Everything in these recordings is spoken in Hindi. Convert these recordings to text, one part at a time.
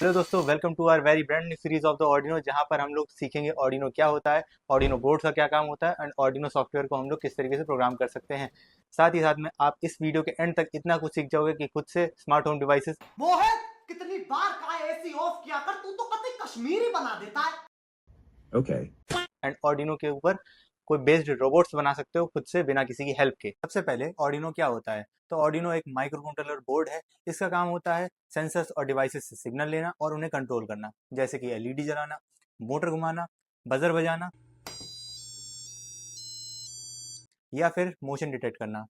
हेलो दोस्तों, welcome to our very brand new series of the Arduino, जहां पर हम लोग सीखेंगे ऑर्डिनो क्या होता है, ऑर्डिनो बोर्ड का क्या काम होता है एंड ऑर्डिनो सॉफ्टवेयर को हम लोग किस तरीके से प्रोग्राम कर सकते हैं। साथ ही साथ में आप इस वीडियो के एंड तक इतना कुछ सीख जाओगे कि खुद से स्मार्ट होम डिवाइसेस वो है कितनी बार कहा एसी ऑफ किया कर, तू तो कतई कश्मीरी बना देता है। Okay. एंड ऑर्डिनो के ऊपर कोई बेस्ड रोबोट्स बना सकते हो खुद से बिना किसी की हेल्प के। सबसे पहले ऑर्डिनो क्या होता है, तो ऑर्डिनो एक माइक्रो कंट्रोलर बोर्ड है। इसका काम होता है सेंसर्स और डिवाइसेस से सिग्नल लेना और उन्हें कंट्रोल करना, जैसे कि एलईडी जलाना, मोटर घुमाना, बजर बजाना या फिर मोशन डिटेक्ट करना।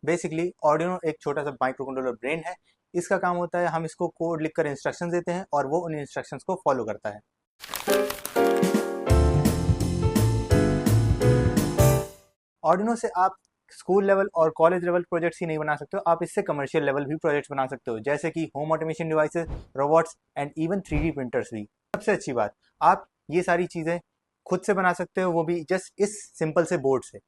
बेसिकली ऑर्डिनो एक छोटा सा माइक्रो कंट्रोलर ब्रेन है। इसका काम होता है हम इसको कोड लिखकर इंस्ट्रक्शंस देते हैं और वो उन इंस्ट्रक्शंस को फॉलो करता है। ऑर्डिनो से आप स्कूल लेवल और कॉलेज लेवल प्रोजेक्ट्स ही नहीं बना सकते हो, आप इससे कमर्शियल लेवल भी प्रोजेक्ट्स बना सकते हो, जैसे कि home automation devices, robots and even 3D printers भी। सबसे अच्छी बात, आप ये सारी चीज़ें खुद से बना सकते हो, वो भी जस्ट इस सिंपल से बोर्ड से।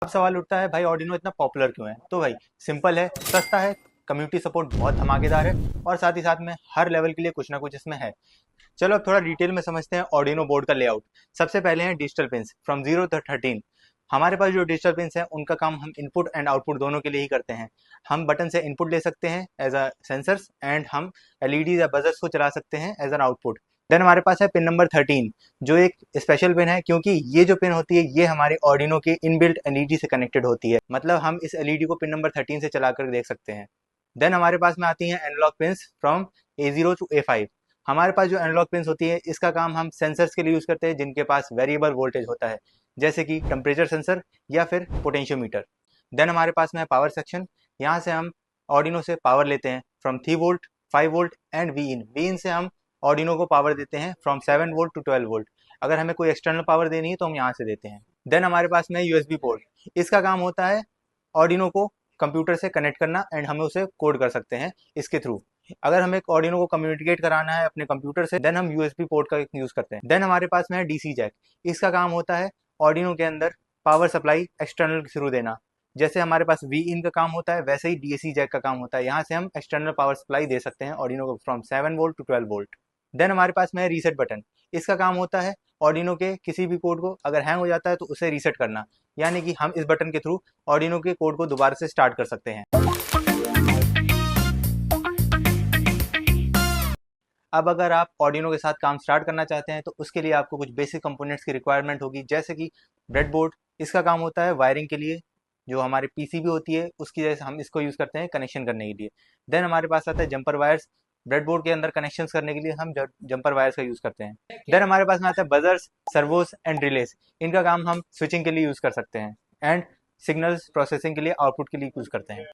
अब सवाल उठता है, भाई ऑर्डिनो इतना पॉपुलर क्यों है? तो भाई सिंपल है, सस्ता है, कम्युनिटी सपोर्ट बहुत धमाकेदार है और साथ ही साथ में हर लेवल के लिए कुछ ना कुछ इसमें है। चलो अब थोड़ा डिटेल में समझते हैं ऑर्डिनो बोर्ड का लेआउट। सबसे पहले हैं डिजिटल पिंस फ्रॉम 0 to 13। हमारे पास जो डिजिटल पिंस हैं उनका काम हम इनपुट एंड आउटपुट दोनों के लिए ही करते हैं। हम बटन से इनपुट ले सकते हैं एज अ सेंसर्स एंड हम एलईडी या बजर्स को चला सकते हैं एज एन आउटपुट। देन हमारे पास है पिन नंबर 13, जो एक स्पेशल पिन है, क्योंकि ये जो पिन होती है ये हमारे ऑर्डिनो के इनबिल्ट एलईडी से कनेक्टेड होती है। मतलब हम इस एलईडी को पिन नंबर 13 से चलाकर देख सकते हैं। देन हमारे पास में आती हैं analogue pins from A0 to A5। हमारे पास जो एनालॉग पिंस होती है इसका काम हम सेंसर्स के लिए यूज़ करते हैं जिनके पास वेरिएबल वोल्टेज होता है, जैसे कि टेम्परेचर सेंसर या फिर पोटेंशियोमीटर। देन हमारे पास में है पावर सेक्शन। यहाँ से हम ऑर्डिनो से पावर लेते हैं from 3 volt, 5 volt and we इन से हम ऑर्डिनो को पावर देते हैं फ्रॉम 7 वोल्ट टू 12 वोल्ट। अगर हमें कोई एक्सटर्नल पावर देनी है तो हम यहाँ से देते हैं। देन हमारे पास में USB पोर्ट। इसका काम होता है ऑर्डिनो को कंप्यूटर से कनेक्ट करना एंड हमें उसे कोड कर सकते हैं इसके थ्रू। अगर हमें ऑर्डिनो को कम्युनिकेट कराना है अपने कंप्यूटर से, देन हम USB पोर्ट का यूज़ करते हैं। देन हमारे पास में है DC जैक। इसका काम होता है ऑर्डिनो के अंदर पावर सप्लाई एक्सटर्नल के थ्रू देना। जैसे हमारे पास वी इन का काम होता है, वैसे ही DC जैक का काम होता है। यहाँ से हम एक्सटर्नल पावर सप्लाई दे सकते हैं ऑर्डिनो को from 7 volt to 12 volt. Then हमारे पास में है रीसेट बटन। इसका काम होता है ऑर्डिनो के किसी भी कोड को अगर हैंग हो जाता है तो उसे रीसेट करना, यानी कि हम इस बटन के थ्रू ऑर्डिनो के कोड को दोबारा से स्टार्ट कर सकते हैं। अब अगर आप ऑर्डिनो के साथ काम स्टार्ट करना चाहते हैं तो उसके लिए आपको कुछ बेसिक कंपोनेंट्स की रिक्वायरमेंट होगी, जैसे कि ब्रेडबोर्ड। इसका काम होता है वायरिंग के लिए, जो हमारे PCB होती है उसकी वजह से हम इसको यूज़ करते हैं कनेक्शन करने के लिए। देन हमारे पास आता है जंपर वायर्स। ब्रेडबोर्ड के अंदर कनेक्शन करने के लिए हम जंपर वायर्स का यूज़ करते हैं। देन हमारे पास में आता है बजर्स, सर्वोस एंड रिलेस। इनका काम हम स्विचिंग के लिए यूज़ कर सकते हैं एंड सिग्नल्स प्रोसेसिंग के लिए आउटपुट के लिए यूज़ करते हैं।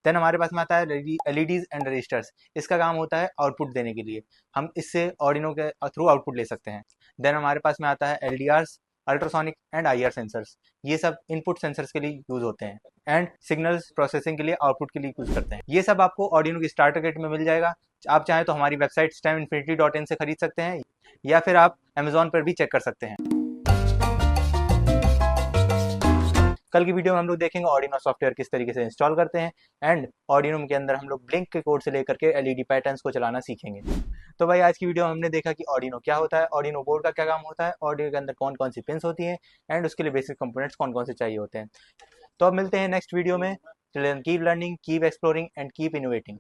देन हमारे पास में आता है एलईडीज एंड रजिस्टर्स। इसका काम होता है आउटपुट देने के लिए, हम इससे ऑर्डिनो के थ्रू आउटपुट ले सकते हैं। देन हमारे पास में आता है LDRs, ultrasonic and IR sensors. ये सब इनपुट सेंसर्स के लिए यूज होते हैं एंड सिग्नल्स प्रोसेसिंग के लिए आउटपुट के लिए यूज करते हैं। ये सब आपको ऑर्डिनो की स्टार्टर किट में मिल जाएगा। आप चाहें तो हमारी वेबसाइट STEMinfinity.in से खरीद सकते हैं या फिर आप अमेजोन पर भी चेक कर सकते हैं। कल की वीडियो में हम लोग देखेंगे ऑर्डिनो सॉफ्टवेयर किस तरीके से इंस्टॉल करते हैं एंड ऑर्डिनो के अंदर हम लोग ब्लिंक के कोड से लेकर के LED पैटर्न्स को चलाना सीखेंगे। तो भाई आज की वीडियो में हमने देखा कि ऑर्डिनो क्या होता है, ऑर्डिनो बोर्ड का क्या काम होता है, ऑर्डिनो के अंदर कौन कौन सी पिन्स होती हैं एंड उसके लिए बेसिक कंपोनेंट्स कौन कौन से चाहिए होते हैं। तो अब मिलते हैं नेक्स्ट वीडियो में। Till then keep learning, keep exploring and keep innovating.